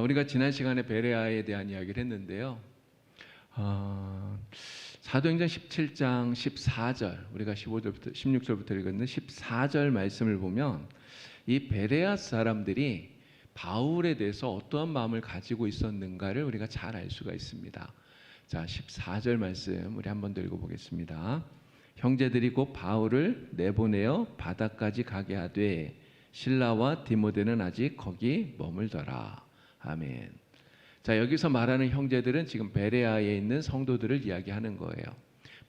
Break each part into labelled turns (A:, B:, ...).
A: 우리가 지난 시간에 베레아에 대한 이야기를 했는데요. 사도행전 17장 14절, 우리가 15절부터 16절부터 읽었는데 14절 말씀을 보면 이 베레아 사람들이 바울에 대해서 어떠한 마음을 가지고 있었는가를 우리가 잘 알 수가 있습니다. 자, 14절 말씀 우리 한번 더 읽어보겠습니다. 형제들이 곧 바울을 내보내어 바다까지 가게 하되 실라와 디모데는 아직 거기 머물더라. 아멘. 자, 여기서 말하는 형제들은 지금 베레아에 있는 성도들을 이야기하는 거예요.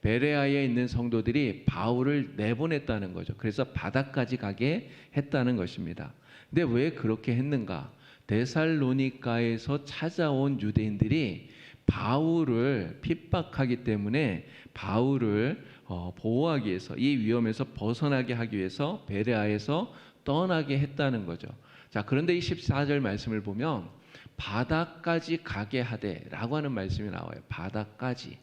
A: 베레아에 있는 성도들이 바울을 내보냈다는 거죠. 그래서 바다까지 가게 했다는 것입니다. 근데 왜 그렇게 했는가? 데살로니가에서 찾아온 유대인들이 바울을 핍박하기 때문에 바울을 보호하기 위해서, 이 위험에서 벗어나게 하기 위해서 베레아에서 떠나게 했다는 거죠. 자, 그런데 이 14절 말씀을 보면 바다까지 가게 하되 라고 하는 말씀이 나와요. 바다까지.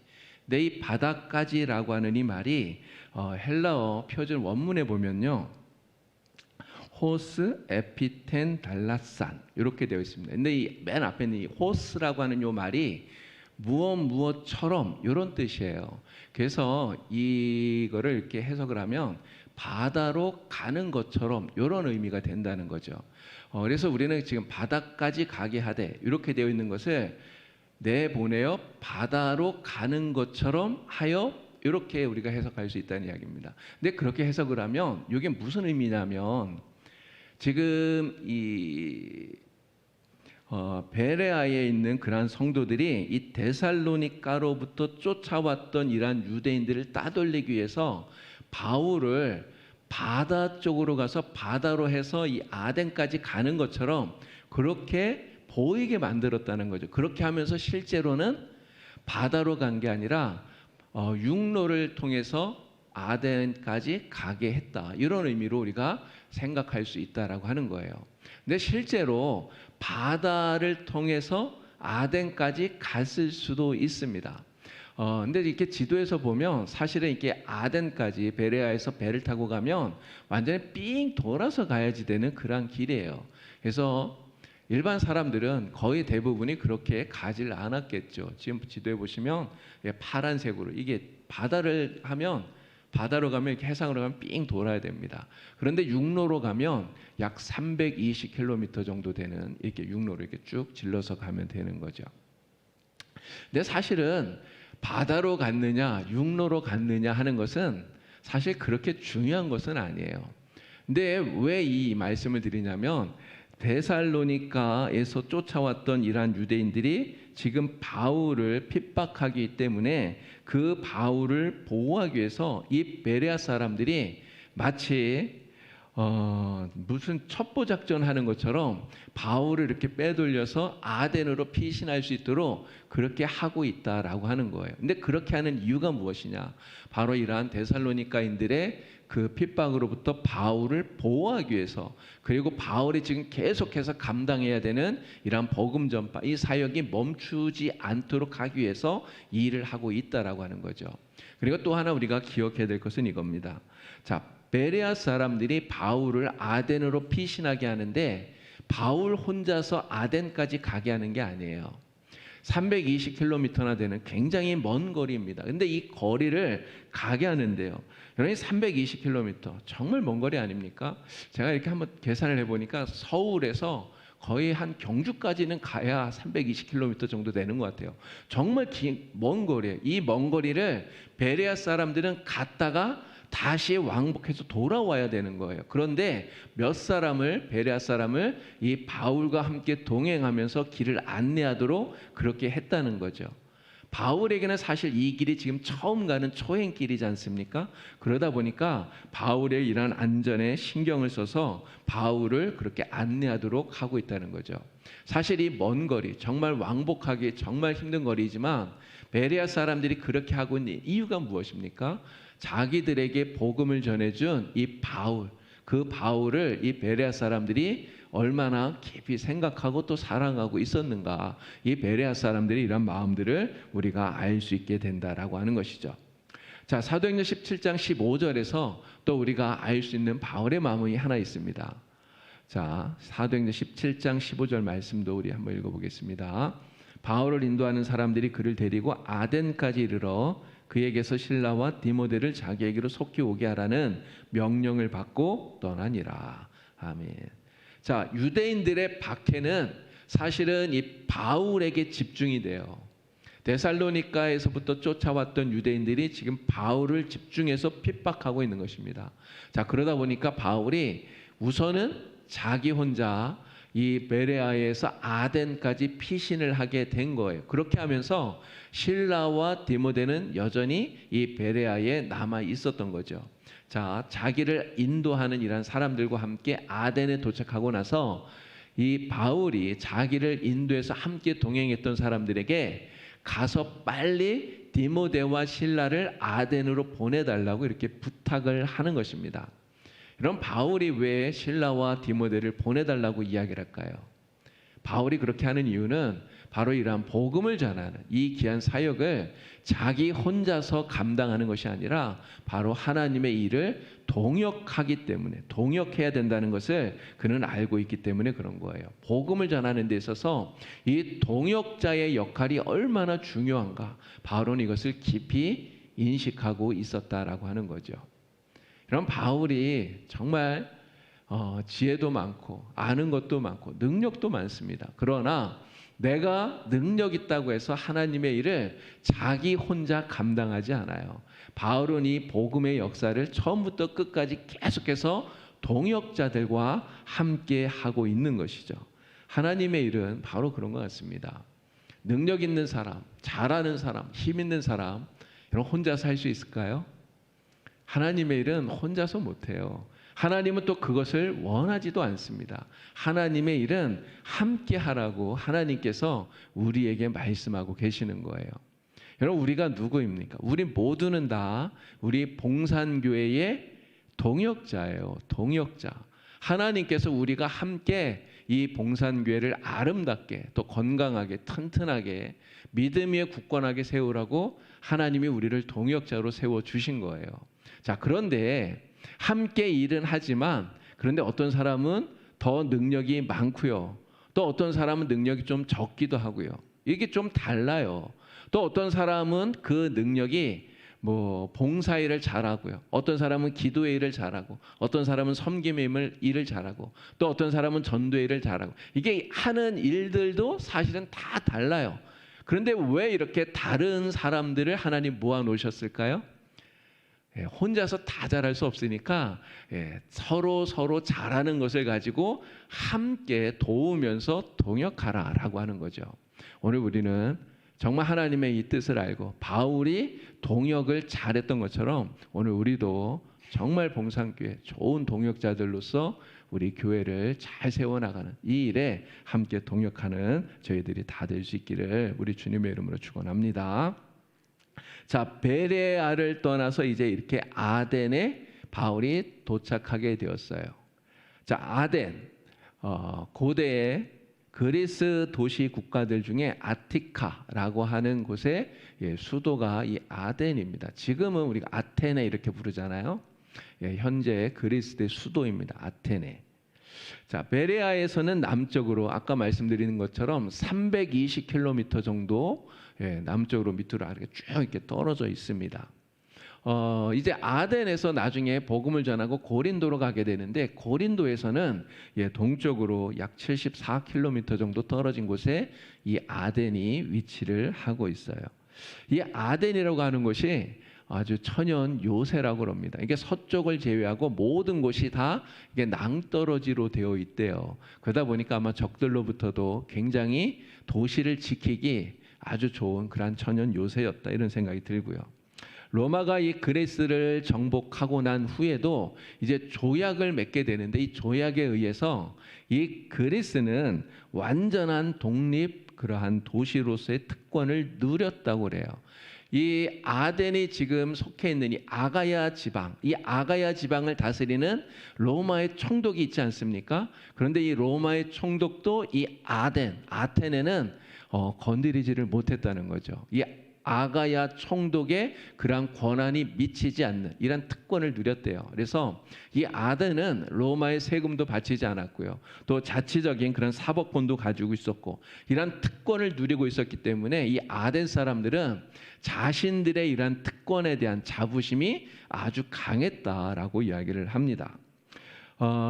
A: 근데 이 바다까지라고 하는 이 말이 헬라어 표준 원문에 보면요, 호스 에피텐 달라산 이렇게 되어 있습니다. 근데 이 맨 앞에 있는 이 호스라고 하는 이 말이 무엇처럼 이런 뜻이에요. 그래서 이거를 이렇게 해석을 하면 바다로 가는 것처럼 이런 의미가 된다는 거죠. 그래서 우리는 지금 바다까지 가게 하되 이렇게 되어 있는 것을 내보내어 바다로 가는 것처럼 하여 이렇게 우리가 해석할 수 있다는 이야기입니다. 근데 그렇게 해석을 하면 이게 무슨 의미냐면 지금 이 베레아에 있는 그러한 성도들이 이 데살로니가로부터 쫓아왔던 이러한 유대인들을 따돌리기 위해서 바울을 바다 쪽으로 가서 바다로 해서 이 아덴까지 가는 것처럼 그렇게 보이게 만들었다는 거죠. 그렇게 하면서 실제로는 바다로 간 게 아니라 육로를 통해서 아덴까지 가게 했다. 이런 의미로 우리가 생각할 수 있다라고 하는 거예요. 근데 실제로 바다를 통해서 아덴까지 갔을 수도 있습니다. 근데 이렇게 지도에서 보면 사실은 이렇게 아덴까지 베레아에서 배를 타고 가면 완전히 삥 돌아서 가야지 되는 그런 길이에요. 그래서 일반 사람들은 거의 대부분이 그렇게 가질 않았겠죠. 지금 지도에 보시면 파란색으로 이게 바다로 가면 이렇게 해상으로 가면 삥 돌아야 됩니다. 그런데 육로로 가면 약 320km 정도 되는 이렇게 육로로 이렇게 쭉 질러서 가면 되는 거죠. 근데 사실은 바다로 갔느냐 육로로 갔느냐 하는 것은 사실 그렇게 중요한 것은 아니에요. 근데 왜 이 말씀을 드리냐면 데살로니가에서 쫓아왔던 이러한 유대인들이 지금 바울을 핍박하기 때문에 그 바울을 보호하기 위해서 이 베레아 사람들이 마치 무슨 첩보 작전 하는 것처럼 바울을 이렇게 빼돌려서 아덴으로 피신할 수 있도록 그렇게 하고 있다라고 하는 거예요. 근데 그렇게 하는 이유가 무엇이냐? 바로 이러한 데살로니가인들의 그 핍박으로부터 바울을 보호하기 위해서, 그리고 바울이 지금 계속해서 감당해야 되는 이러한 복음 전파, 이 사역이 멈추지 않도록 하기 위해서 이 일을 하고 있다라고 하는 거죠. 그리고 또 하나 우리가 기억해야 될 것은 이겁니다. 자, 베레아 사람들이 바울을 아덴으로 피신하게 하는데 바울 혼자서 아덴까지 가게 하는 게 아니에요. 320km나 되는 굉장히 먼 거리입니다. 근데 이 거리를 가게 하는데요, 그러니 320km 정말 먼 거리 아닙니까? 제가 이렇게 한번 계산을 해보니까 서울에서 거의 한 경주까지는 가야 320km 정도 되는 것 같아요. 정말 먼 거리예요. 이 먼 거리를 베레아 사람들은 갔다가 다시 왕복해서 돌아와야 되는 거예요. 그런데 베레아 사람을 이 바울과 함께 동행하면서 길을 안내하도록 그렇게 했다는 거죠. 바울에게는 사실 이 길이 지금 처음 가는 초행길이지 않습니까? 그러다 보니까 바울의 이러한 안전에 신경을 써서 바울을 그렇게 안내하도록 하고 있다는 거죠. 사실 이 먼 거리, 정말 왕복하기 정말 힘든 거리지만 베레아 사람들이 그렇게 하고 있는 이유가 무엇입니까? 자기들에게 복음을 전해준 이 바울, 그 바울을 이 베레아 사람들이 얼마나 깊이 생각하고 또 사랑하고 있었는가, 이 베레아 사람들이 이런 마음들을 우리가 알 수 있게 된다라고 하는 것이죠. 자, 사도행전 17장 15절에서 또 우리가 알 수 있는 바울의 마음이 하나 있습니다. 자, 사도행전 17장 15절 말씀도 우리 한번 읽어보겠습니다. 바울을 인도하는 사람들이 그를 데리고 아덴까지 이르러 그에게서 신라와 디모데를 자기에게로 속히 오게 하라는 명령을 받고 떠나니라. 아멘. 자, 유대인들의 박해는 사실은 이 바울에게 집중이 돼요. 데살로니가에서부터 쫓아왔던 유대인들이 지금 바울을 집중해서 핍박하고 있는 것입니다. 자, 그러다 보니까 바울이 우선은 자기 혼자 이 베레아에서 아덴까지 피신을 하게 된 거예요. 그렇게 하면서 실라와 디모데는 여전히 이 베레아에 남아 있었던 거죠. 자, 자기를 인도하는 이런 사람들과 함께 아덴에 도착하고 나서 이 바울이 자기를 인도해서 함께 동행했던 사람들에게 가서 빨리 디모데와 실라를 아덴으로 보내달라고 이렇게 부탁을 하는 것입니다. 그럼 바울이 왜 실라와 디모데를 보내달라고 이야기를 할까요? 바울이 그렇게 하는 이유는 바로 이러한 복음을 전하는 이 귀한 사역을 자기 혼자서 감당하는 것이 아니라 바로 하나님의 일을 동역하기 때문에, 동역해야 된다는 것을 그는 알고 있기 때문에 그런 거예요. 복음을 전하는 데 있어서 이 동역자의 역할이 얼마나 중요한가, 바울은 이것을 깊이 인식하고 있었다라고 하는 거죠. 그럼 바울이 정말 지혜도 많고 아는 것도 많고 능력도 많습니다. 그러나 내가 능력 있다고 해서 하나님의 일을 자기 혼자 감당하지 않아요. 바울은 이 복음의 역사를 처음부터 끝까지 계속해서 동역자들과 함께 하고 있는 것이죠. 하나님의 일은 바로 그런 것 같습니다. 능력 있는 사람, 잘하는 사람, 힘 있는 사람, 이런 혼자서 할 수 있을까요? 하나님의 일은 혼자서 못해요. 하나님은 또 그것을 원하지도 않습니다. 하나님의 일은 함께 하라고 하나님께서 우리에게 말씀하고 계시는 거예요. 여러분, 우리가 누구입니까? 우리 모두는 다 우리 봉산교회의 동역자예요. 동역자. 하나님께서 우리가 함께 이 봉산교회를 아름답게 또 건강하게 튼튼하게 믿음 위에 굳건하게 세우라고 하나님이 우리를 동역자로 세워주신 거예요. 자, 그런데 함께 일은 하지만 그런데 어떤 사람은 더 능력이 많고요. 또 어떤 사람은 능력이 좀 적기도 하고요. 이게 좀 달라요. 또 어떤 사람은 그 능력이 봉사일을 잘하고요. 어떤 사람은 기도의 일을 잘하고, 어떤 사람은 섬김의 일을 잘하고, 또 어떤 사람은 전도의 일을 잘하고. 이게 하는 일들도 사실은 다 달라요. 그런데 왜 이렇게 다른 사람들을 하나님 모아 놓으셨을까요? 혼자서 다 잘할 수 없으니까 서로 잘하는 것을 가지고 함께 도우면서 동역하라라고 하는 거죠. 오늘 우리는 정말 하나님의 이 뜻을 알고 바울이 동역을 잘했던 것처럼 오늘 우리도 정말 봉산교회 좋은 동역자들로서 우리 교회를 잘 세워나가는 이 일에 함께 동역하는 저희들이 다 될 수 있기를 우리 주님의 이름으로 축원합니다. 자, 베레아를 떠나서 이제 이렇게 아덴에 바울이 도착하게 되었어요. 자, 아덴, 고대의 그리스 도시 국가들 중에 아티카라고 하는 곳의 수도가 이 아덴입니다. 지금은 우리가 아테네 이렇게 부르잖아요. 현재 그리스의 수도입니다. 아테네. 자, 베레아에서는 남쪽으로 아까 말씀드리는 것처럼 320km 정도 남쪽으로 밑으로 이렇게 쭉 이렇게 떨어져 있습니다. 이제 아덴에서 나중에 복음을 전하고 고린도로 가게 되는데 고린도에서는 동쪽으로 약 74km 정도 떨어진 곳에 이 아덴이 위치를 하고 있어요. 이 아덴이라고 하는 곳이 아주 천연 요새라고 합니다. 이게 서쪽을 제외하고 모든 곳이 다 이게 낭떠러지로 되어 있대요. 그러다 보니까 아마 적들로부터도 굉장히 도시를 지키기 아주 좋은 그런 천연 요새였다 이런 생각이 들고요. 로마가 이 그리스를 정복하고 난 후에도 이제 조약을 맺게 되는데 이 조약에 의해서 이 그리스는 완전한 독립 그러한 도시로서의 특권을 누렸다고 그래요. 이 아덴이 지금 속해 있는 이 아가야 지방, 이 아가야 지방을 다스리는 로마의 총독이 있지 않습니까? 그런데 이 로마의 총독도 이 아테네는 건드리지를 못했다는 거죠. 이 아가야 총독의 그러한 권한이 미치지 않는 이런 특권을 누렸대요. 그래서 이 아덴은 로마의 세금도 바치지 않았고요. 또 자치적인 그런 사법권도 가지고 있었고 이런 특권을 누리고 있었기 때문에 이 아덴 사람들은 자신들의 이러한 특권에 대한 자부심이 아주 강했다라고 이야기를 합니다.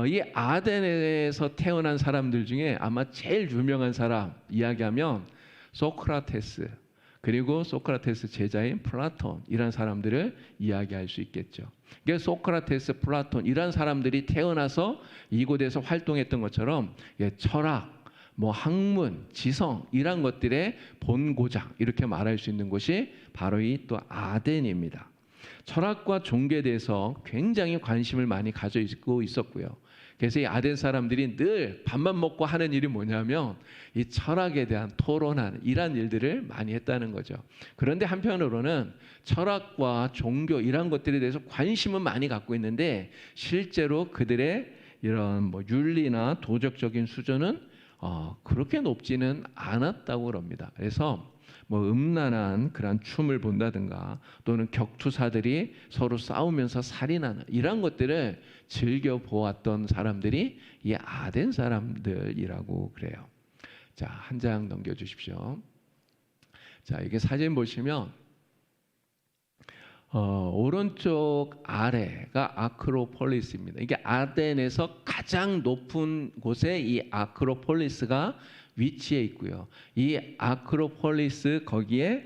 A: 이 아덴에서 태어난 사람들 중에 아마 제일 유명한 사람 이야기하면 소크라테스, 그리고 소크라테스 제자인 플라톤 이런 사람들을 이야기할 수 있겠죠. 그러니까 소크라테스, 플라톤 이런 사람들이 태어나서 이곳에서 활동했던 것처럼 철학, 학문, 지성 이런 것들의 본고장 이렇게 말할 수 있는 곳이 바로 이 또 아덴입니다. 철학과 종교에 대해서 굉장히 관심을 많이 가지고 있었고요. 그래서 이 아덴 사람들이 늘 밥만 먹고 하는 일이 뭐냐면 이 철학에 대한 토론하는 이런 일들을 많이 했다는 거죠. 그런데 한편으로는 철학과 종교 이런 것들에 대해서 관심은 많이 갖고 있는데 실제로 그들의 이런 윤리나 도덕적인 수준은 그렇게 높지는 않았다고 그럽니다. 그래서 음란한 그런 춤을 본다든가 또는 격투사들이 서로 싸우면서 살인하는 이런 것들을 즐겨 보았던 사람들이 이 아덴 사람들이라고 그래요. 자, 한 장 넘겨 주십시오. 자, 이게 사진 보시면 오른쪽 아래가 아크로폴리스입니다. 이게 아덴에서 가장 높은 곳에 이 아크로폴리스가 위치해 있고요. 이 아크로폴리스 거기에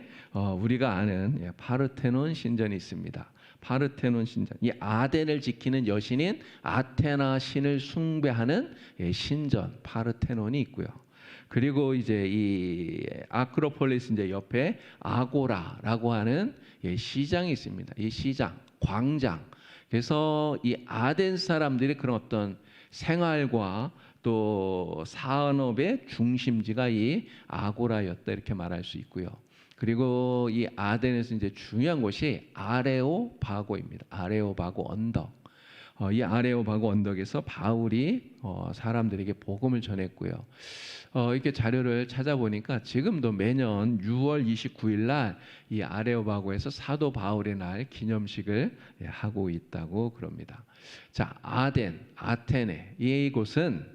A: 우리가 아는 파르테논 신전이 있습니다. 파르테논 신전. 이 아덴을 지키는 여신인 아테나 신을 숭배하는 신전 파르테논이 있고요. 그리고 이제 이 아크로폴리스 이제 옆에 아고라라고 하는 시장이 있습니다. 이 시장, 광장. 그래서 이 아덴 사람들이 그런 어떤 생활과 또 산업의 중심지가 이 아고라였다 이렇게 말할 수 있고요. 그리고 이 아덴에서 이제 중요한 곳이 아레오바고입니다. 아레오바고 언덕. 이 아레오바고 언덕에서 바울이 사람들에게 복음을 전했고요. 이렇게 자료를 찾아보니까 지금도 매년 6월 29일 날 이 아레오바고에서 사도 바울의 날 기념식을 하고 있다고 그럽니다. 자, 아덴, 아테네 이곳은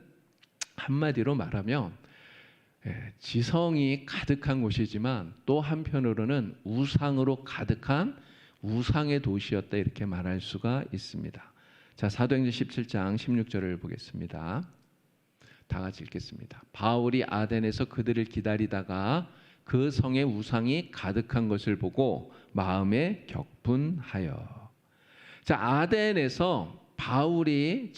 A: 한마디로 말하면 지성이 가득한 곳이지만 또 한편으로는 우상으로 가득한 우상의 도시였다 이렇게 말할 수가 있습니다. 자, 사도행전 17장 16절을 보겠습니다. 다 같이 읽겠습니다. 바울이 아덴에서 그들을 기다리다가 그 성에 우상이 가득한 것을 보고 마음에 격분하여. 자, 아덴에서 바울이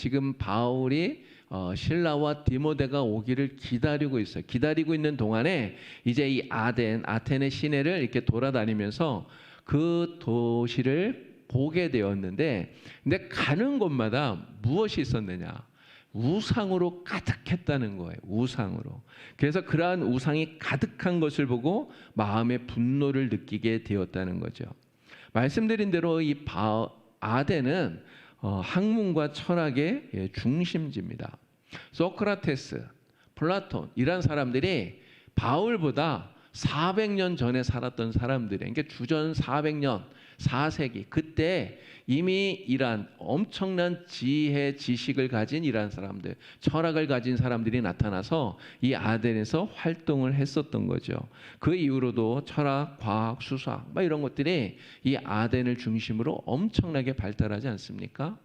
A: 신라와 디모데가 오기를 기다리고 있어요. 기다리고 있는 동안에 이제 이 아테네 시내를 이렇게 돌아다니면서 그 도시를 보게 되었는데, 근데 가는 곳마다 무엇이 있었느냐? 우상으로 가득했다는 거예요. 우상으로. 그래서 그러한 우상이 가득한 것을 보고 마음의 분노를 느끼게 되었다는 거죠. 말씀드린 대로 이 아덴은 학문과 철학의 중심지입니다. 소크라테스, 플라톤 이런 사람들이 바울보다 400년 전에 살았던 사람들이에요. 그러니까 주전 400년, 4세기 그때 이미 이러한 엄청난 지혜, 지식을 가진 이러한 사람들, 철학을 가진 사람들이 나타나서 이 아덴에서 활동을 했었던 거죠. 그 이후로도 철학, 과학, 수학 이런 것들이 이 아덴을 중심으로 엄청나게 발달하지 않습니까?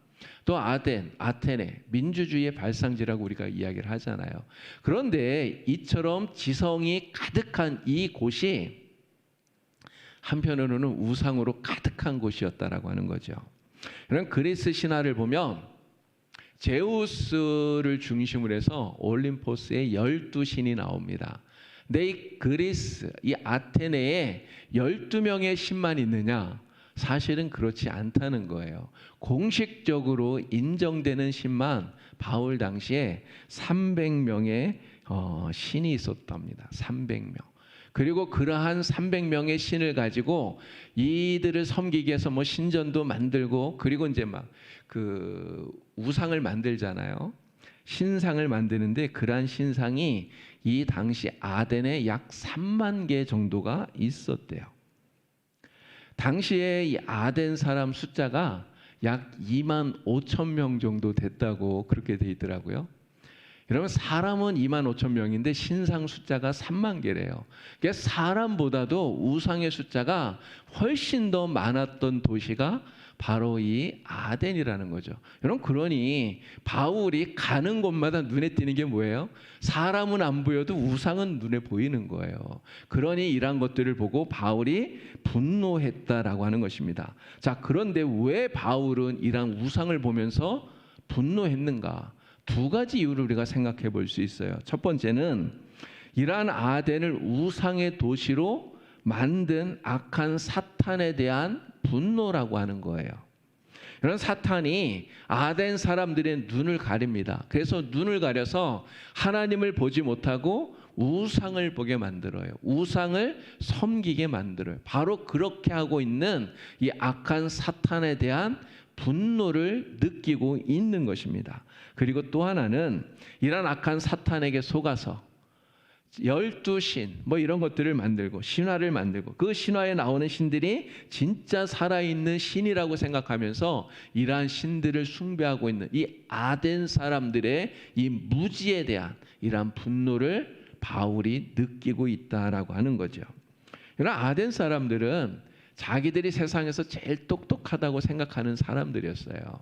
A: 또 아테네, 민주주의의 발상지라고 우리가 이야기를 하잖아요. 그런데 이처럼 지성이 가득한 이 곳이 한편으로는 우상으로 가득한 곳이었다라고 하는 거죠. 그럼 그리스 신화를 보면 제우스를 중심으로 해서 올림포스에 12신이 나옵니다. 근데 이 그리스, 이 아테네에 12명의 신만 있느냐? 사실은 그렇지 않다는 거예요. 공식적으로 인정되는 신만 바울 당시에 300명의 신이 있었답니다. 300명. 그리고 그러한 300명의 신을 가지고 이들을 섬기기 위해서 신전도 만들고, 그리고 이제 그 우상을 만들잖아요. 신상을 만드는데 그러한 신상이 이 당시 아덴에 약 3만 개 정도가 있었대요. 당시에 이 아덴 사람 숫자가 약 2만 5천 명 정도 됐다고 그렇게 돼 있더라고요. 여러분, 사람은 2만 5천 명인데 신상 숫자가 3만 개래요. 그러니까 사람보다도 우상의 숫자가 훨씬 더 많았던 도시가 바로 이 아덴이라는 거죠. 여러분, 그러니 바울이 가는 곳마다 눈에 띄는 게 뭐예요? 사람은 안 보여도 우상은 눈에 보이는 거예요. 그러니 이러한 것들을 보고 바울이 분노했다라고 하는 것입니다. 자, 그런데 왜 바울은 이러한 우상을 보면서 분노했는가? 두 가지 이유를 우리가 생각해 볼 수 있어요. 첫 번째는 이러한 아덴을 우상의 도시로 만든 악한 사탄에 대한 분노라고 하는 거예요. 이런 사탄이 아덴 사람들의 눈을 가립니다. 그래서 눈을 가려서 하나님을 보지 못하고 우상을 보게 만들어요. 우상을 섬기게 만들어요. 바로 그렇게 하고 있는 이 악한 사탄에 대한 분노를 느끼고 있는 것입니다. 그리고 또 하나는 이런 악한 사탄에게 속아서 12신 뭐 이런 것들을 만들고 신화를 만들고 그 신화에 나오는 신들이 진짜 살아있는 신이라고 생각하면서 이러한 신들을 숭배하고 있는 이 아덴 사람들의 이 무지에 대한 이러한 분노를 바울이 느끼고 있다라고 하는 거죠. 이런 아덴 사람들은 자기들이 세상에서 제일 똑똑하다고 생각하는 사람들이었어요.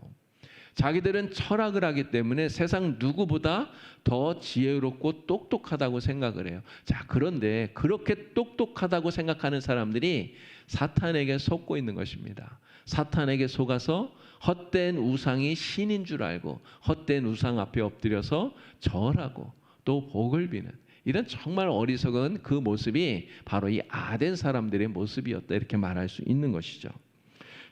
A: 자기들은 철학을 하기 때문에 세상 누구보다 더 지혜롭고 똑똑하다고 생각을 해요. 자, 그런데 그렇게 똑똑하다고 생각하는 사람들이 사탄에게 속고 있는 것입니다. 사탄에게 속아서 헛된 우상이 신인 줄 알고 헛된 우상 앞에 엎드려서 절하고 또 복을 비는 이런 정말 어리석은 그 모습이 바로 이 아덴 사람들의 모습이었다, 이렇게 말할 수 있는 것이죠.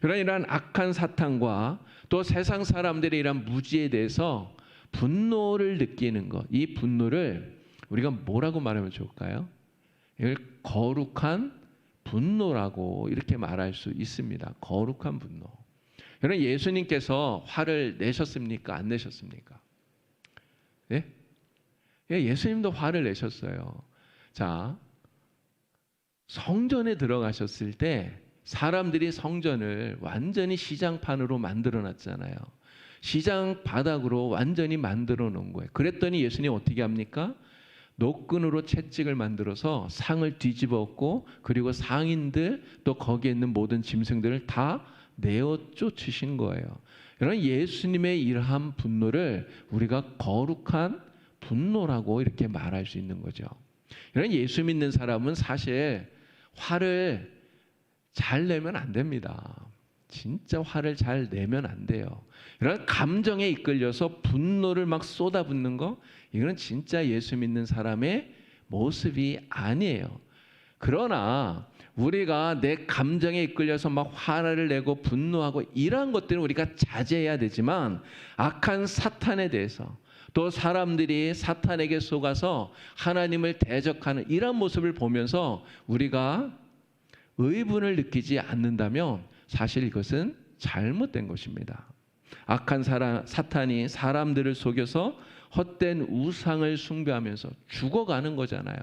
A: 이러한 악한 사탄과 또 세상 사람들의 이런 무지에 대해서 분노를 느끼는 것, 이 분노를 우리가 뭐라고 말하면 좋을까요? 이걸 거룩한 분노라고 이렇게 말할 수 있습니다. 거룩한 분노. 여러분, 예수님께서 화를 내셨습니까? 안 내셨습니까? 네? 예수님도 화를 내셨어요. 자, 성전에 들어가셨을 때 사람들이 성전을 완전히 시장판으로 만들어 놨잖아요. 시장 바닥으로 완전히 만들어 놓은 거예요. 그랬더니 예수님 어떻게 합니까? 노끈으로 채찍을 만들어서 상을 뒤집어 엎고 그리고 상인들 또 거기에 있는 모든 짐승들을 다 내어 쫓으신 거예요. 여러분, 예수님의 이러한 분노를 우리가 거룩한 분노라고 이렇게 말할 수 있는 거죠. 여러분, 예수 믿는 사람은 사실 화를 잘 내면 안 됩니다. 진짜 화를 잘 내면 안 돼요. 이런 감정에 이끌려서 분노를 막 쏟아붓는 거, 이거는 진짜 예수 믿는 사람의 모습이 아니에요. 그러나 우리가 내 감정에 이끌려서 막 화를 내고 분노하고 이러한 것들은 우리가 자제해야 되지만, 악한 사탄에 대해서 또 사람들이 사탄에게 속아서 하나님을 대적하는 이런 모습을 보면서 우리가 의분을 느끼지 않는다면 사실 이것은 잘못된 것입니다. 악한 사탄이 사람들을 속여서 헛된 우상을 숭배하면서 죽어가는 거잖아요.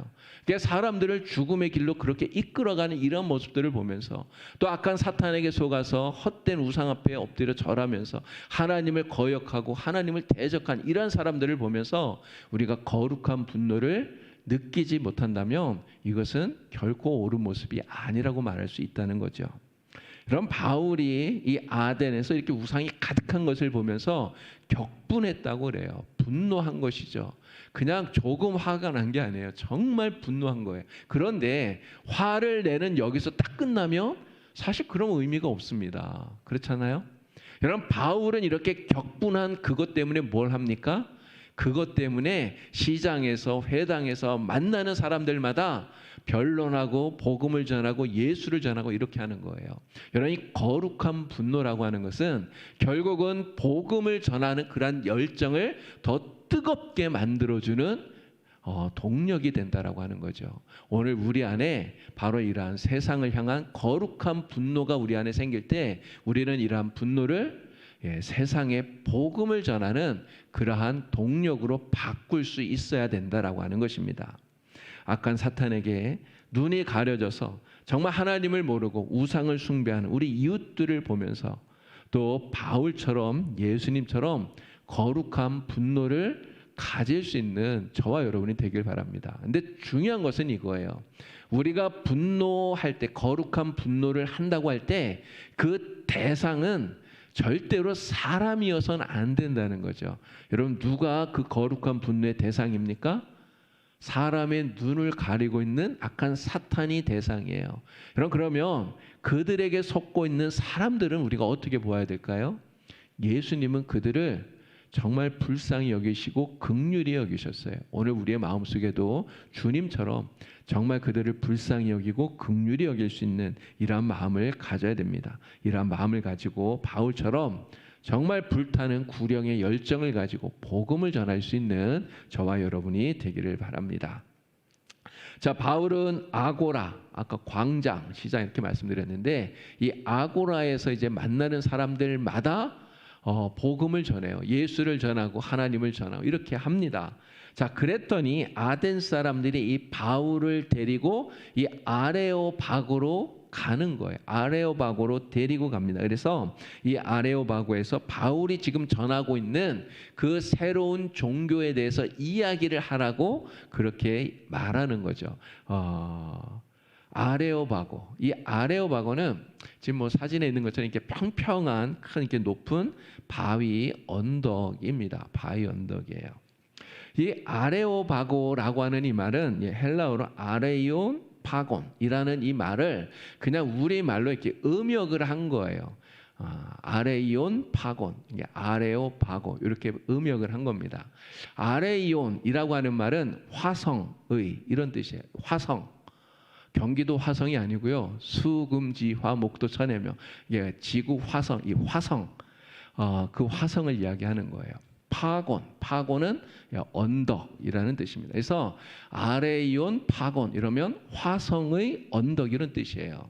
A: 그러니까 사람들을 죽음의 길로 그렇게 이끌어가는 이런 모습들을 보면서 또 악한 사탄에게 속아서 헛된 우상 앞에 엎드려 절하면서 하나님을 거역하고 하나님을 대적한 이런 사람들을 보면서 우리가 거룩한 분노를 느끼지 못한다면 이것은 결코 옳은 모습이 아니라고 말할 수 있다는 거죠. 그럼 바울이 이 아덴에서 이렇게 우상이 가득한 것을 보면서 격분했다고 그래요. 분노한 것이죠. 그냥 조금 화가 난 게 아니에요. 정말 분노한 거예요. 그런데 화를 내는 여기서 딱 끝나면 사실 그런 의미가 없습니다. 그렇잖아요? 여러분, 바울은 이렇게 격분한 그것 때문에 뭘 합니까? 그것 때문에 시장에서 회당에서 만나는 사람들마다 변론하고 복음을 전하고 예수를 전하고 이렇게 하는 거예요. 여러분, 이 거룩한 분노라고 하는 것은 결국은 복음을 전하는 그런 열정을 더 뜨겁게 만들어주는 동력이 된다라고 하는 거죠. 오늘 우리 안에 바로 이러한 세상을 향한 거룩한 분노가 우리 안에 생길 때 우리는 이러한 분노를 세상에 복음을 전하는 그러한 동력으로 바꿀 수 있어야 된다라고 하는 것입니다. 악한 사탄에게 눈이 가려져서 정말 하나님을 모르고 우상을 숭배하는 우리 이웃들을 보면서 또 바울처럼 예수님처럼 거룩한 분노를 가질 수 있는 저와 여러분이 되길 바랍니다. 근데 중요한 것은 이거예요. 우리가 분노할 때, 거룩한 분노를 한다고 할 때 그 대상은 절대로 사람이어서는 안 된다는 거죠. 여러분, 누가 그 거룩한 분노의 대상입니까? 사람의 눈을 가리고 있는 악한 사탄이 대상이에요. 그러면 그들에게 속고 있는 사람들은 우리가 어떻게 보아야 될까요? 예수님은 그들을 정말 불쌍히 여기시고 긍휼히 여기셨어요. 오늘 우리의 마음속에도 주님처럼 정말 그들을 불쌍히 여기고 긍휼히 여길 수 있는 이러한 마음을 가져야 됩니다. 이러한 마음을 가지고 바울처럼 정말 불타는 구령의 열정을 가지고 복음을 전할 수 있는 저와 여러분이 되기를 바랍니다. 자, 바울은 아고라, 아까 광장, 시장 이렇게 말씀드렸는데 이 아고라에서 이제 만나는 사람들마다 복음을 전해요. 예수를 전하고 하나님을 전하고 이렇게 합니다. 자, 그랬더니 아덴 사람들이 이 바울을 데리고 이 아레오바고로 가는 거예요. 아레오바고로 데리고 갑니다. 그래서 이 아레오바고에서 바울이 지금 전하고 있는 그 새로운 종교에 대해서 이야기를 하라고 그렇게 말하는 거죠. 아레오바고. 이 아레오바고는 지금 뭐 사진에 있는 것처럼 이렇게 평평한 큰 이렇게 높은 바위 언덕입니다. 바위 언덕이에요. 이 아레오바고라고 하는 이 말은 헬라어로 아레이온 파곤이라는 이 말을 그냥 우리 말로 이렇게 음역을 한 거예요. 아레이온 파곤, 아레오바고 이렇게 음역을 한 겁니다. 아레이온이라고 하는 말은 화성의 이런 뜻이에요. 화성. 경기도 화성이 아니고요. 수금지화 목도 천해명. 지구 화성, 이 화성, 그 화성을 이야기하는 거예요. 파곤은 언덕이라는 뜻입니다. 그래서 아레이온 파곤 이러면 화성의 언덕 이런 뜻이에요.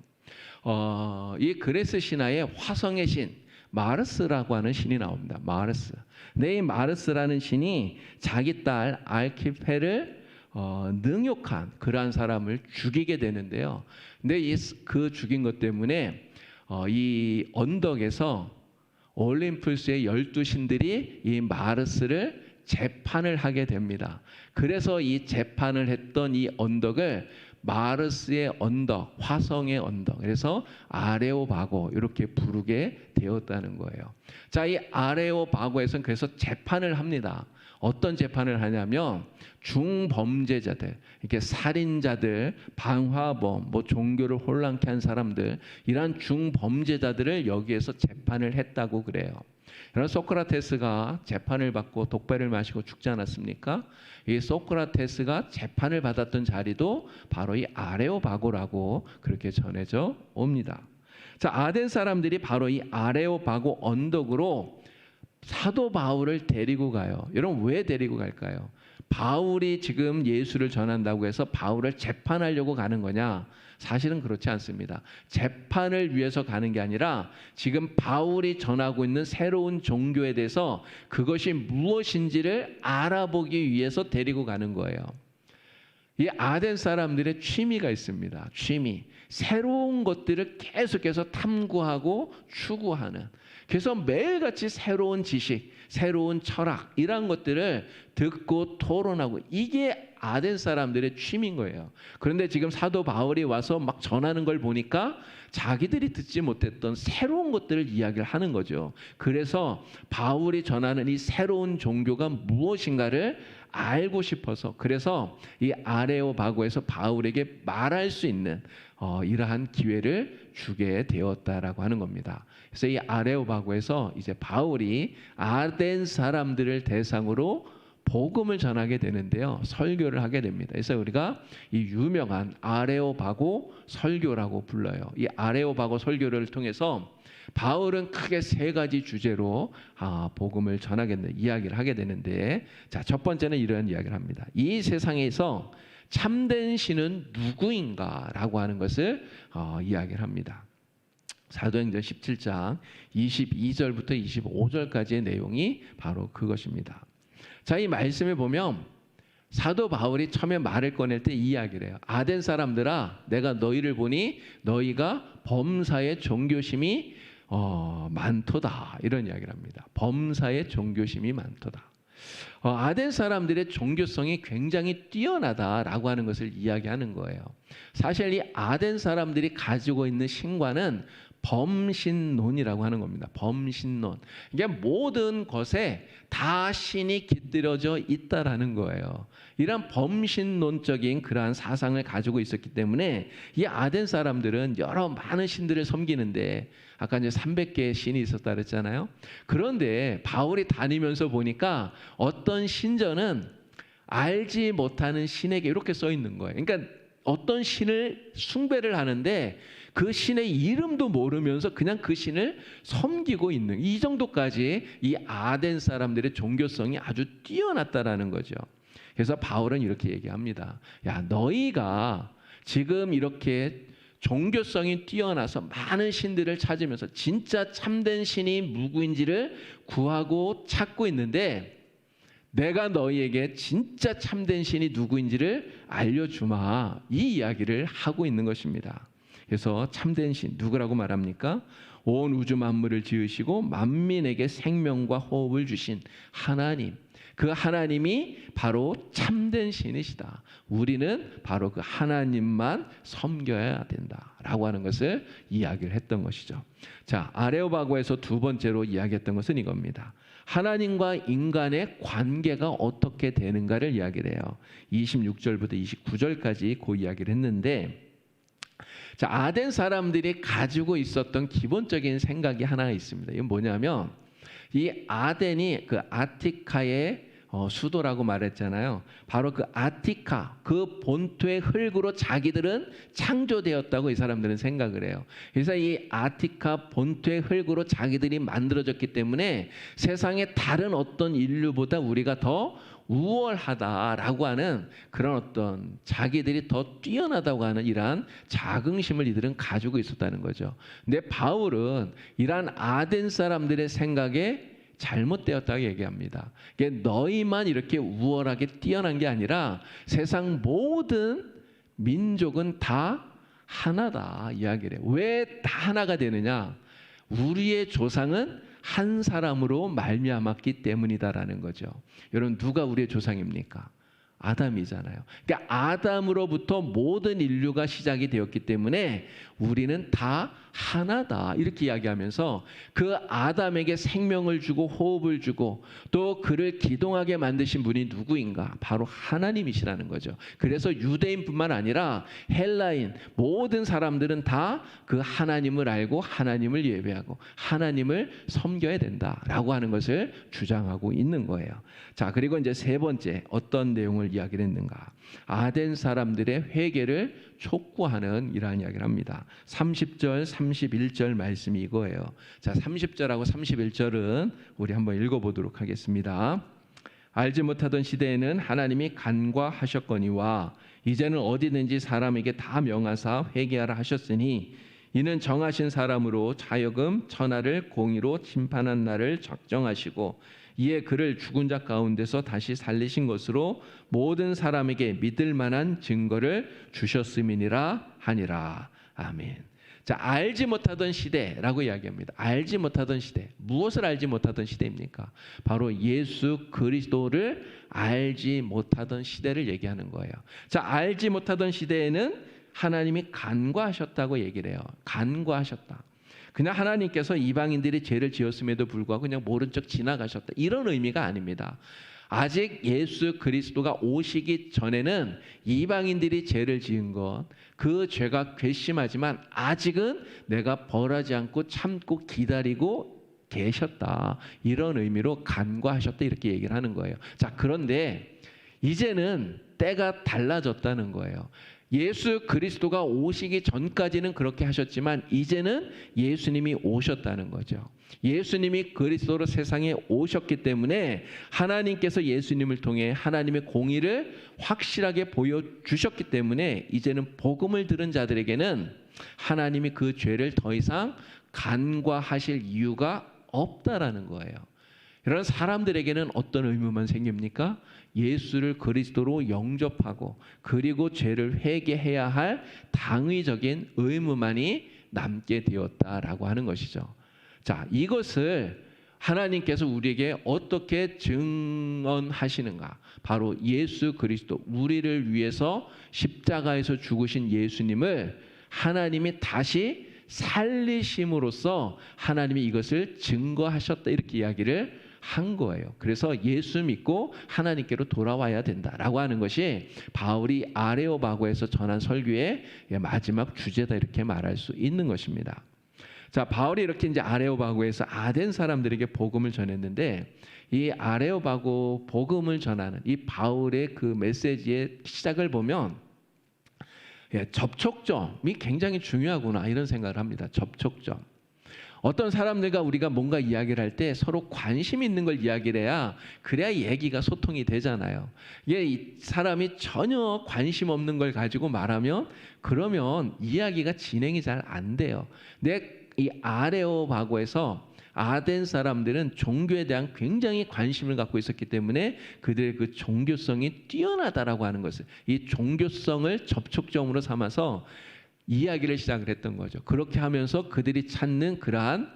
A: 이 그레스 신화에 화성의 신 마르스라고 하는 신이 나옵니다. 마르스. 이 마르스라는 신이 자기 딸 알키페를 능욕한 그러한 사람을 죽이게 되는데요. 근데 그 죽인 것 때문에 이 언덕에서 올림푸스의 12신들이 이 마르스를 재판을 하게 됩니다. 그래서 이 재판을 했던 이 언덕을 마르스의 언덕, 화성의 언덕, 그래서 아레오바고 이렇게 부르게 되었다는 거예요. 자, 이 아레오바고에서는 그래서 재판을 합니다. 어떤 재판을 하냐면 중범죄자들, 이렇게 살인자들, 방화범, 뭐 종교를 혼란케 한 사람들, 이러한 중범죄자들을 여기에서 재판을 했다고 그래요. 그래서 소크라테스가 재판을 받고 독배를 마시고 죽지 않았습니까? 이 소크라테스가 재판을 받았던 자리도 바로 이 아레오바고라고 그렇게 전해져 옵니다. 자, 아덴 사람들이 바로 이 아레오바고 언덕으로 사도 바울을 데리고 가요. 여러분, 왜 데리고 갈까요? 바울이 지금 예수를 전한다고 해서 바울을 재판하려고 가는 거냐? 사실은 그렇지 않습니다. 재판을 위해서 가는 게 아니라 지금 바울이 전하고 있는 새로운 종교에 대해서 그것이 무엇인지를 알아보기 위해서 데리고 가는 거예요. 이 아덴 사람들의 취미가 있습니다. 취미. 새로운 것들을 계속해서 탐구하고 추구하는. 그래서 매일같이 새로운 지식, 새로운 철학 이런 것들을 듣고 토론하고 이게 아덴 사람들의 취미인 거예요. 그런데 지금 사도 바울이 와서 막 전하는 걸 보니까 자기들이 듣지 못했던 새로운 것들을 이야기를 하는 거죠. 그래서 바울이 전하는 이 새로운 종교가 무엇인가를 알고 싶어서 그래서 이 아레오바고에서 바울에게 말할 수 있는 이러한 기회를 주게 되었다라고 하는 겁니다. 그래서 이 아레오바고에서 이제 바울이 아덴 사람들을 대상으로 복음을 전하게 되는데요. 설교를 하게 됩니다. 그래서 우리가 이 유명한 아레오바고 설교라고 불러요. 이 아레오바고 설교를 통해서 바울은 크게 세 가지 주제로 복음을 이야기를 하게 되는데, 자, 첫 번째는 이런 이야기를 합니다. 이 세상에서 참된 신은 누구인가라고 하는 것을 이야기를 합니다. 사도행전 17장 22절부터 25절까지의 내용이 바로 그것입니다. 자, 이 말씀에 보면 사도 바울이 처음에 말을 꺼낼 때 이 이야기를 해요. 아덴 사람들아, 내가 너희를 보니 너희가 범사의 종교심이 많도다. 이런 이야기를 합니다. 범사의 종교심이 많도다. 아덴 사람들의 종교성이 굉장히 뛰어나다라고 하는 것을 이야기하는 거예요. 사실 이 아덴 사람들이 가지고 있는 신과는 범신론이라고 하는 겁니다. 범신론. 이게 모든 것에 다 신이 깃들여져 있다라는 거예요. 이런 범신론적인 그러한 사상을 가지고 있었기 때문에 이 아덴 사람들은 여러 많은 신들을 섬기는데 아까 이제 300개의 신이 있었다 그랬잖아요. 그런데 바울이 다니면서 보니까 어떤 신전은 알지 못하는 신에게 이렇게 써 있는 거예요. 그러니까 어떤 신을 숭배를 하는데 그 신의 이름도 모르면서 그냥 그 신을 섬기고 있는, 이 정도까지 이 아덴 사람들의 종교성이 아주 뛰어났다라는 거죠. 그래서 바울은 이렇게 얘기합니다. 야, 너희가 지금 이렇게 종교성이 뛰어나서 많은 신들을 찾으면서 진짜 참된 신이 누구인지를 구하고 찾고 있는데 내가 너희에게 진짜 참된 신이 누구인지를 알려주마, 이 이야기를 하고 있는 것입니다. 그래서 참된 신 누구라고 말합니까? 온 우주 만물을 지으시고 만민에게 생명과 호흡을 주신 하나님, 그 하나님이 바로 참된 신이시다. 우리는 바로 그 하나님만 섬겨야 된다라고 하는 것을 이야기를 했던 것이죠. 자, 아레오바고에서 두 번째로 이야기했던 것은 이겁니다. 하나님과 인간의 관계가 어떻게 되는가를 이야기를 해요. 26절부터 29절까지 그 이야기를 했는데, 자, 아덴 사람들이 가지고 있었던 기본적인 생각이 하나 있습니다. 이건 뭐냐면 이 아덴이 그 아티카의 수도라고 말했잖아요. 바로 그 아티카, 그 본토의 흙으로 자기들은 창조되었다고 이 사람들은 생각을 해요. 그래서 이 아티카 본토의 흙으로 자기들이 만들어졌기 때문에 세상의 다른 어떤 인류보다 우리가 더 우월하다라고 하는 그런 어떤 자기들이 더 뛰어나다고 하는 이러한 자긍심을 이들은 가지고 있었다는 거죠. 근데 바울은 이러한 아덴 사람들의 생각에 잘못되었다고 얘기합니다. 이게 너희만 이렇게 우월하게 뛰어난 게 아니라 세상 모든 민족은 다 하나다 이야기를 해요. 왜 다 하나가 되느냐? 우리의 조상은 한 사람으로 말미암았기 때문이다라는 거죠. 여러분, 누가 우리의 조상입니까? 아담이잖아요. 그러니까 아담으로부터 모든 인류가 시작이 되었기 때문에 우리는 다 하나다 이렇게 이야기하면서 그 아담에게 생명을 주고 호흡을 주고 또 그를 기동하게 만드신 분이 누구인가? 바로 하나님이시라는 거죠. 그래서 유대인뿐만 아니라 헬라인 모든 사람들은 다 그 하나님을 알고 하나님을 예배하고 하나님을 섬겨야 된다라고 하는 것을 주장하고 있는 거예요. 자, 그리고 이제 세 번째 어떤 내용을 이야기를 했는가? 아덴 사람들의 회개를 촉구하는 이러한 이야기를 합니다. 30절, 31절 말씀이 이거예요. 자, 30절하고 31절은 우리 한번 읽어보도록 하겠습니다. 알지 못하던 시대에는 하나님이 간과하셨거니와 이제는 어디든지 사람에게 다 명하사 회개하라 하셨으니 이는 정하신 사람으로 자여금 천하를 공의로 심판한 날을 적정하시고 이에 그를 죽은 자 가운데서 다시 살리신 것으로 모든 사람에게 믿을 만한 증거를 주셨음이니라 하니라. 아멘. 자, 알지 못하던 시대라고 이야기합니다. 알지 못하던 시대. 무엇을 알지 못하던 시대입니까? 바로 예수 그리스도를 알지 못하던 시대를 얘기하는 거예요. 자, 알지 못하던 시대에는 하나님이 간과하셨다고 얘기를 해요. 간과하셨다. 그냥 하나님께서 이방인들이 죄를 지었음에도 불구하고 그냥 모른 척 지나가셨다, 이런 의미가 아닙니다. 아직 예수 그리스도가 오시기 전에는 이방인들이 죄를 지은 것, 그 죄가 괘씸하지만 아직은 내가 벌하지 않고 참고 기다리고 계셨다, 이런 의미로 간과하셨다 이렇게 얘기를 하는 거예요. 자, 그런데 이제는 때가 달라졌다는 거예요. 예수 그리스도가 오시기 전까지는 그렇게 하셨지만 이제는 예수님이 오셨다는 거죠. 예수님이 그리스도로 세상에 오셨기 때문에 하나님께서 예수님을 통해 하나님의 공의를 확실하게 보여주셨기 때문에 이제는 복음을 들은 자들에게는 하나님이 그 죄를 더 이상 간과하실 이유가 없다라는 거예요. 이런 사람들에게는 어떤 의무만 생깁니까? 예수를 그리스도로 영접하고 그리고 죄를 회개해야 할 당위적인 의무만이 남게 되었다라고 하는 것이죠. 자, 이것을 하나님께서 우리에게 어떻게 증언하시는가? 바로 예수 그리스도, 우리를 위해서 십자가에서 죽으신 예수님을 하나님이 다시 살리심으로써 하나님이 이것을 증거하셨다, 이렇게 이야기를 한 거예요. 그래서 예수 믿고 하나님께로 돌아와야 된다라고 하는 것이 바울이 아레오바고에서 전한 설교의 마지막 주제다, 이렇게 말할 수 있는 것입니다. 자, 바울이 이렇게 이제 아레오바고에서 아덴 사람들에게 복음을 전했는데, 이 아레오바고 복음을 전하는 이 바울의 그 메시지의 시작을 보면 접촉점이 굉장히 중요하구나, 이런 생각을 합니다. 접촉점. 어떤 사람들과 우리가 뭔가 이야기를 할 때 서로 관심 있는 걸 이야기를 해야, 그래야 얘기가 소통이 되잖아요. 이 사람이 전혀 관심 없는 걸 가지고 말하면 그러면 이야기가 진행이 잘 안 돼요. 근데 이 아레오바고에서 아덴 사람들은 종교에 대한 굉장히 관심을 갖고 있었기 때문에 그들의 그 종교성이 뛰어나다라고 하는 것을, 이 종교성을 접촉점으로 삼아서 이야기를 시작을 했던 거죠. 그렇게 하면서 그들이 찾는 그러한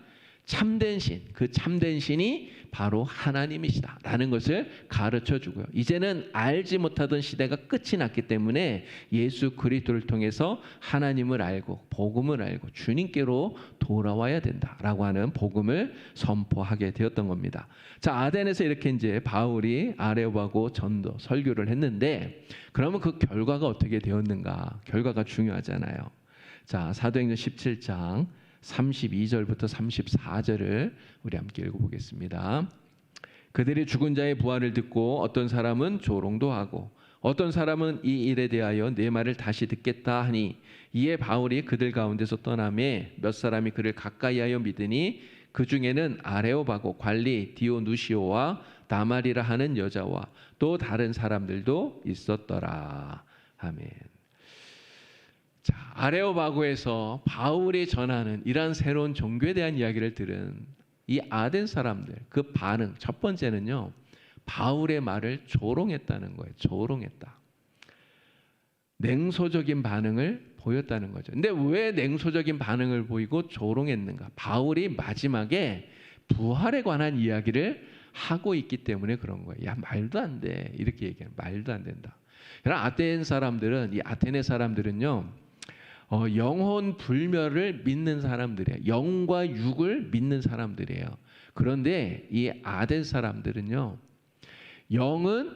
A: 참된 신, 그 참된 신이 바로 하나님이시다라는 것을 가르쳐 주고요. 이제는 알지 못하던 시대가 끝이 났기 때문에 예수 그리스도를 통해서 하나님을 알고 복음을 알고 주님께로 돌아와야 된다라고 하는 복음을 선포하게 되었던 겁니다. 자, 아덴에서 이렇게 이제 바울이 아레오바고 전도 설교를 했는데, 그러면 그 결과가 어떻게 되었는가? 결과가 중요하잖아요. 자, 사도행전 17장 32절부터 34절을 우리 함께 읽어보겠습니다. 그들이 죽은 자의 부활을 듣고 어떤 사람은 조롱도 하고 어떤 사람은 이 일에 대하여 내 말을 다시 듣겠다 하니, 이에 바울이 그들 가운데서 떠나매 몇 사람이 그를 가까이하여 믿으니 그 중에는 아레오바고 관리 디오누시오와 다말이라 하는 여자와 또 다른 사람들도 있었더라. 아멘. 자, 아레오바고에서 바울이 전하는 이러한 새로운 종교에 대한 이야기를 들은 이 아덴 사람들, 그 반응, 첫 번째는요, 바울의 말을 조롱했다는 거예요. 조롱했다. 냉소적인 반응을 보였다는 거죠. 근데 왜 냉소적인 반응을 보이고 조롱했는가? 바울이 마지막에 부활에 관한 이야기를 하고 있기 때문에 그런 거예요. 야, 말도 안 돼, 이렇게 얘기하는, 말도 안 된다. 아테네 사람들은요, 영혼 불멸을 믿는 사람들이에요. 영과 육을 믿는 사람들이에요. 그런데 이 아덴 사람들은요, 영은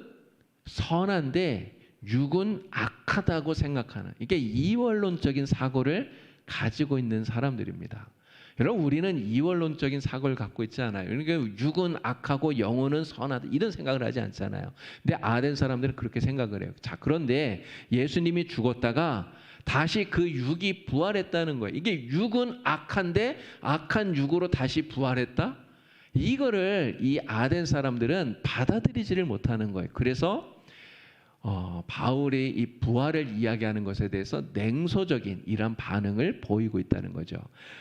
A: 선한데 육은 악하다고 생각하는, 이게 이원론적인 사고를 가지고 있는 사람들입니다. 여러분, 우리는 이원론적인 사고를 갖고 있지 않아요. 그러니까 육은 악하고 영혼은 선하다, 이런 생각을 하지 않잖아요. 근데 아덴 사람들은 그렇게 생각을 해요. 자, 그런데 예수님이 죽었다가 다시 그 육이 부활했다는 거예요. 이게 육은 악한데 악한 육으로 다시 부활했다? 이거를 이 아덴 사람들은 받아들이지를 못하는 거예요. 그래서 바울이 이 부활을 이야기하는 것에 대해서 냉소적인 이러한 반응을 보이고 있다는 거죠.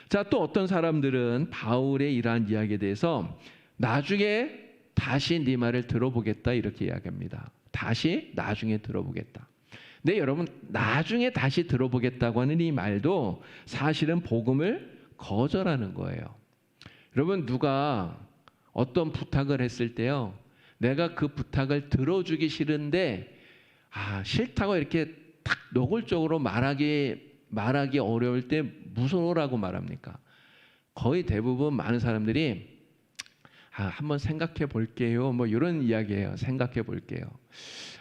A: 자, 또 어떤 사람들은 바울의 이러한 이야기에 대해서 나중에 다시 네 말을 들어보겠다, 이렇게 이야기합니다. 다시 나중에 들어보겠다. 네, 여러분, 나중에 다시 들어보겠다고 하는 이 말도 사실은 복음을 거절하는 거예요. 여러분, 누가 어떤 부탁을 했을 때요, 내가 그 부탁을 들어주기 싫은데 싫다고 이렇게 딱 노골적으로 말하기 어려울 때 무서워라고 말합니까? 거의 대부분 많은 사람들이 한번 생각해 볼게요, 뭐 이런 이야기예요. 생각해 볼게요.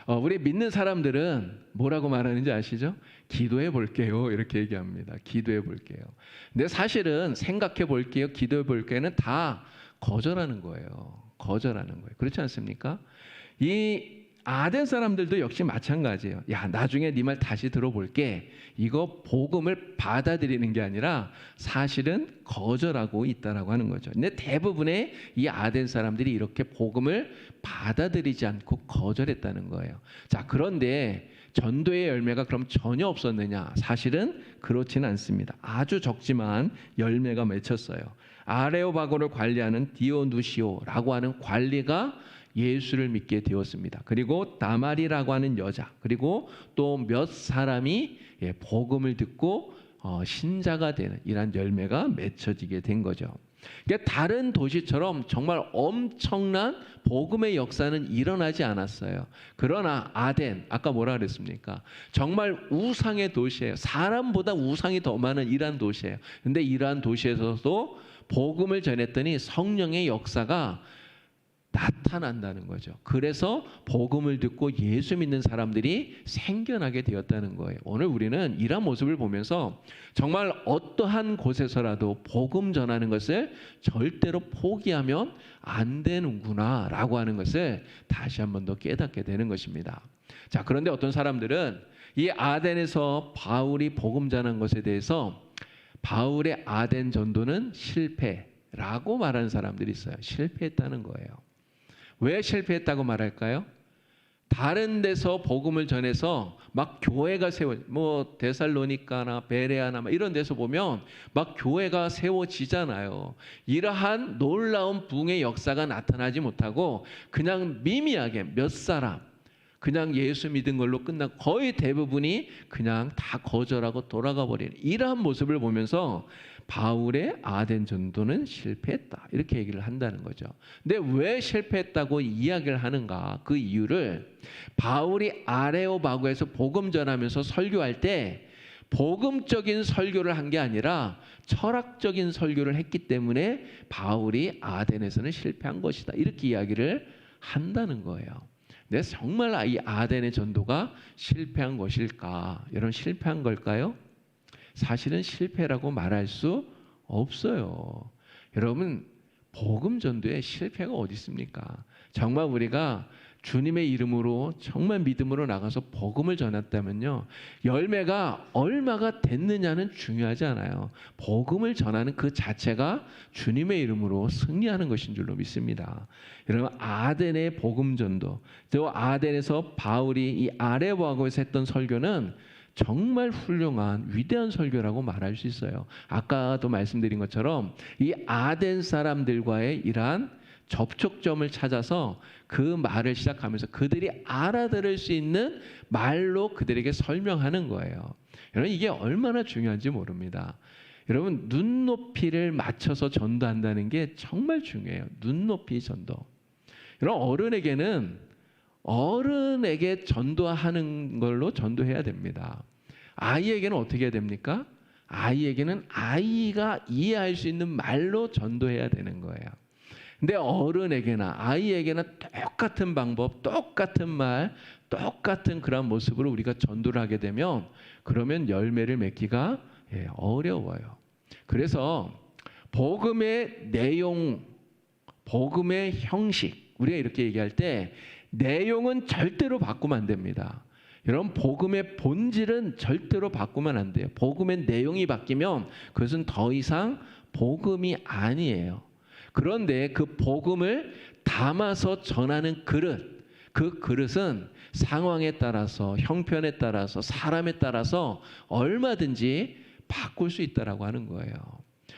A: 우리 믿는 사람들은 뭐라고 말하는지 아시죠? 기도해 볼게요, 이렇게 얘기합니다. 기도해 볼게요. 근데 사실은 생각해 볼게요, 기도해 볼게요는 다 거절하는 거예요. 거절하는 거예요. 그렇지 않습니까? 이 아덴 사람들도 역시 마찬가지예요. 야, 나중에 네 말 다시 들어볼게. 이거 복음을 받아들이는 게 아니라 사실은 거절하고 있다라고 하는 거죠. 근데 대부분의 이 아덴 사람들이 이렇게 복음을 받아들이지 않고 거절했다는 거예요. 자, 그런데 전도의 열매가 그럼 전혀 없었느냐? 사실은 그렇지는 않습니다. 아주 적지만 열매가 맺혔어요. 아레오바고를 관리하는 디오누시오라고 하는 관리가 예수를 믿게 되었습니다. 그리고 다말이라고 하는 여자, 그리고 또 몇 사람이 복음을 듣고 신자가 되는 이런 열매가 맺혀지게 된 거죠. 그러니까 다른 도시처럼 정말 엄청난 복음의 역사는 일어나지 않았어요. 그러나 아덴, 아까 뭐라 그랬습니까? 정말 우상의 도시예요. 사람보다 우상이 더 많은 이러한 도시예요. 근데 이러한 도시에서도 복음을 전했더니 성령의 역사가 나타난다는 거죠. 그래서 복음을 듣고 예수 믿는 사람들이 생겨나게 되었다는 거예요. 오늘 우리는 이런 모습을 보면서 정말 어떠한 곳에서라도 복음 전하는 것을 절대로 포기하면 안 되는구나 라고 하는 것을 다시 한 번 더 깨닫게 되는 것입니다. 자, 그런데 어떤 사람들은 이 아덴에서 바울이 복음 전한 것에 대해서 바울의 아덴 전도는 실패라고 말하는 사람들이 있어요. 실패했다는 거예요. 왜 실패했다고 말할까요? 다른 데서 복음을 전해서 막 교회가 뭐 데살로니가나 베레아나 이런 데서 보면 막 교회가 세워지잖아요. 이러한 놀라운 부흥의 역사가 나타나지 못하고 그냥 미미하게 몇 사람 그냥 예수 믿은 걸로 끝나고 거의 대부분이 그냥 다 거절하고 돌아가 버리는 이러한 모습을 보면서 바울의 아덴 전도는 실패했다 이렇게 얘기를 한다는 거죠. 근데 왜 실패했다고 이야기를 하는가? 그 이유를 바울이 아레오바고에서 복음 전하면서 설교할 때 복음적인 설교를 한 게 아니라 철학적인 설교를 했기 때문에 바울이 아덴에서는 실패한 것이다 이렇게 이야기를 한다는 거예요. 근데 정말 이 아덴의 전도가 실패한 것일까? 여러분 실패한 걸까요? 사실은 실패라고 말할 수 없어요. 여러분 복음 전도에 실패가 어디 있습니까? 정말 우리가 주님의 이름으로 정말 믿음으로 나가서 복음을 전했다면요, 열매가 얼마가 됐느냐는 중요하지 않아요. 복음을 전하는 그 자체가 주님의 이름으로 승리하는 것인 줄로 믿습니다. 여러분 아덴의 복음 전도, 또 아덴에서 바울이 이 아레오바고에서 했던 설교는 정말 훌륭한 위대한 설교라고 말할 수 있어요. 아까도 말씀드린 것처럼 이 아덴 사람들과의 이러한 접촉점을 찾아서 그 말을 시작하면서 그들이 알아들을 수 있는 말로 그들에게 설명하는 거예요. 여러분 이게 얼마나 중요한지 모릅니다. 여러분 눈높이를 맞춰서 전도한다는 게 정말 중요해요. 눈높이 전도. 여러분 어른에게 전도하는 걸로 전도해야 됩니다. 아이에게는 어떻게 해야 됩니까? 아이에게는 아이가 이해할 수 있는 말로 전도해야 되는 거예요. 근데 어른에게나 아이에게나 똑같은 방법, 똑같은 말, 똑같은 그런 모습으로 우리가 전도를 하게 되면 그러면 열매를 맺기가 어려워요. 그래서 복음의 내용, 복음의 형식, 우리가 이렇게 얘기할 때 내용은 절대로 바꾸면 안 됩니다. 여러분 복음의 본질은 절대로 바꾸면 안 돼요. 복음의 내용이 바뀌면 그것은 더 이상 복음이 아니에요. 그런데 그 복음을 담아서 전하는 그릇, 그 그릇은 상황에 따라서, 형편에 따라서, 사람에 따라서 얼마든지 바꿀 수 있다라고 하는 거예요.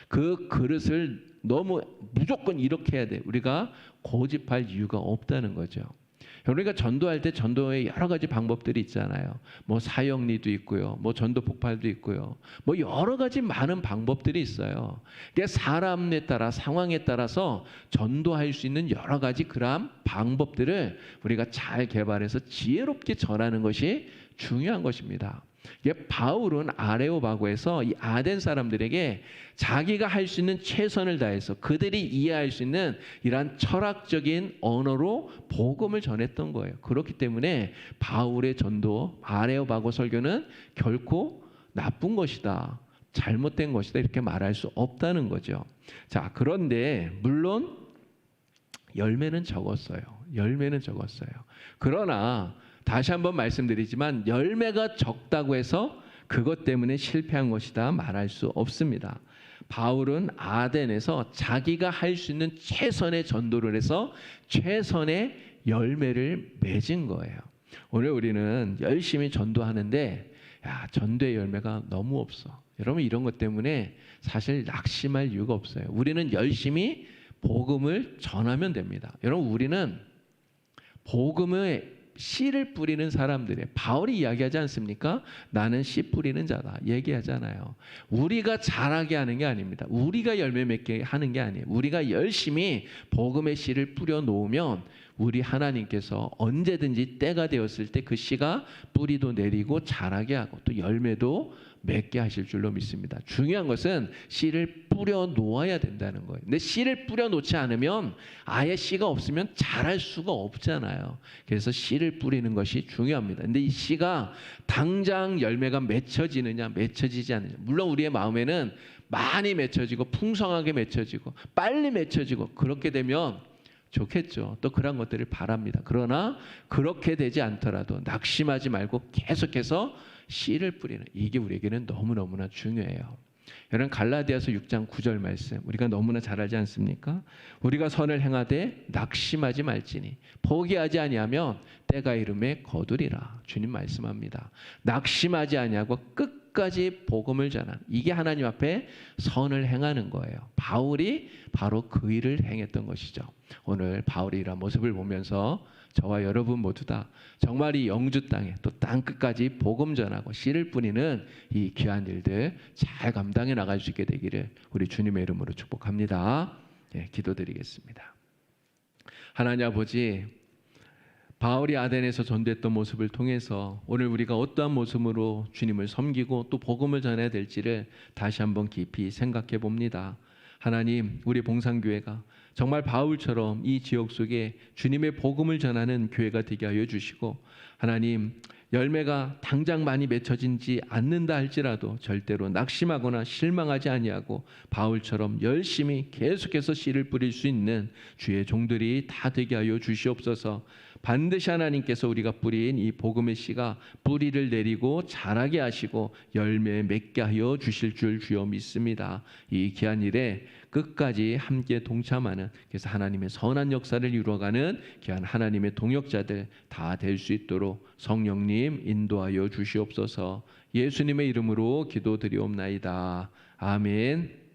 A: 그 그릇을 너무 무조건 이렇게 해야 돼. 우리가 고집할 이유가 없다는 거죠. 우리가 전도할 때 전도의 여러 가지 방법들이 있잖아요. 뭐 사형리도 있고요. 뭐 전도 폭발도 있고요. 뭐 여러 가지 많은 방법들이 있어요. 그러니까 사람에 따라 상황에 따라서 전도할 수 있는 여러 가지 그러한 방법들을 우리가 잘 개발해서 지혜롭게 전하는 것이 중요한 것입니다. 바울은 아레오바고에서 이 아덴 사람들에게 자기가 할 수 있는 최선을 다해서 그들이 이해할 수 있는 이러한 철학적인 언어로 복음을 전했던 거예요. 그렇기 때문에 바울의 전도, 아레오바고 설교는 결코 나쁜 것이다, 잘못된 것이다 이렇게 말할 수 없다는 거죠. 자, 그런데 물론 열매는 적었어요. 그러나 다시 한번 말씀드리지만 열매가 적다고 해서 그것 때문에 실패한 것이다 말할 수 없습니다. 바울은 아덴에서 자기가 할 수 있는 최선의 전도를 해서 최선의 열매를 맺은 거예요. 오늘 우리는 열심히 전도하는데 전도의 열매가 너무 없어. 여러분 이런 것 때문에 사실 낙심할 이유가 없어요. 우리는 열심히 복음을 전하면 됩니다. 여러분 우리는 복음의 씨를 뿌리는 사람들이에요. 바울이 이야기하지 않습니까? 나는 씨 뿌리는 자다 얘기하잖아요. 우리가 잘하게 하는 게 아닙니다. 우리가 열매 맺게 하는 게 아니에요. 우리가 열심히 복음의 씨를 뿌려 놓으면 우리 하나님께서 언제든지 때가 되었을 때 그 씨가 뿌리도 내리고 자라게 하고 또 열매도 맺게 하실 줄로 믿습니다. 중요한 것은 씨를 뿌려 놓아야 된다는 거예요. 근데 씨를 뿌려 놓지 않으면 아예 씨가 없으면 자랄 수가 없잖아요. 그래서 씨를 뿌리는 것이 중요합니다. 근데 이 씨가 당장 열매가 맺혀지느냐 맺혀지지 않느냐. 물론 우리의 마음에는 많이 맺혀지고 풍성하게 맺혀지고 빨리 맺혀지고 그렇게 되면 좋겠죠. 또 그런 것들을 바랍니다. 그러나 그렇게 되지 않더라도 낙심하지 말고 계속해서 씨를 뿌리는 이게 우리에게는 너무너무나 중요해요. 여러분 갈라디아서 6장 9절 말씀 우리가 너무나 잘 알지 않습니까? 우리가 선을 행하되 낙심하지 말지니 포기하지 아니하면 때가 이름에 거두리라. 주님 말씀합니다. 낙심하지 아니하고 끝까지 복음을 전하는 이게 하나님 앞에 선을 행하는 거예요. 바울이 바로 그 일을 행했던 것이죠. 오늘 바울이 이런 모습을 보면서 저와 여러분 모두 다 정말 이 영주 땅에 또 땅 끝까지 복음 전하고 씨를 뿌리는 이 귀한 일들 잘 감당해 나갈 수 있게 되기를 우리 주님의 이름으로 축복합니다. 기도드리겠습니다. 하나님 아버지, 바울이 아덴에서 전도했던 모습을 통해서 오늘 우리가 어떠한 모습으로 주님을 섬기고 또 복음을 전해야 될지를 다시 한번 깊이 생각해 봅니다. 하나님, 우리 봉산교회가 정말 바울처럼 이 지역 속에 주님의 복음을 전하는 교회가 되게 하여 주시고 하나님 열매가 당장 많이 맺혀지지 않는다 할지라도 절대로 낙심하거나 실망하지 아니하고 바울처럼 열심히 계속해서 씨를 뿌릴 수 있는 주의 종들이 다 되게 하여 주시옵소서. 반드시 하나님께서 우리가 뿌린 이 복음의 씨가 뿌리를 내리고 자라게 하시고 열매 맺게 하여 주실 줄 주여 믿습니다. 이 귀한 일에 끝까지 함께 동참하는 그래서 하나님의 선한 역사를 이루어가는 귀한 하나님의 동역자들 다 될 수 있도록 성령님 인도하여 주시옵소서. 예수님의 이름으로 기도드리옵나이다. 아멘.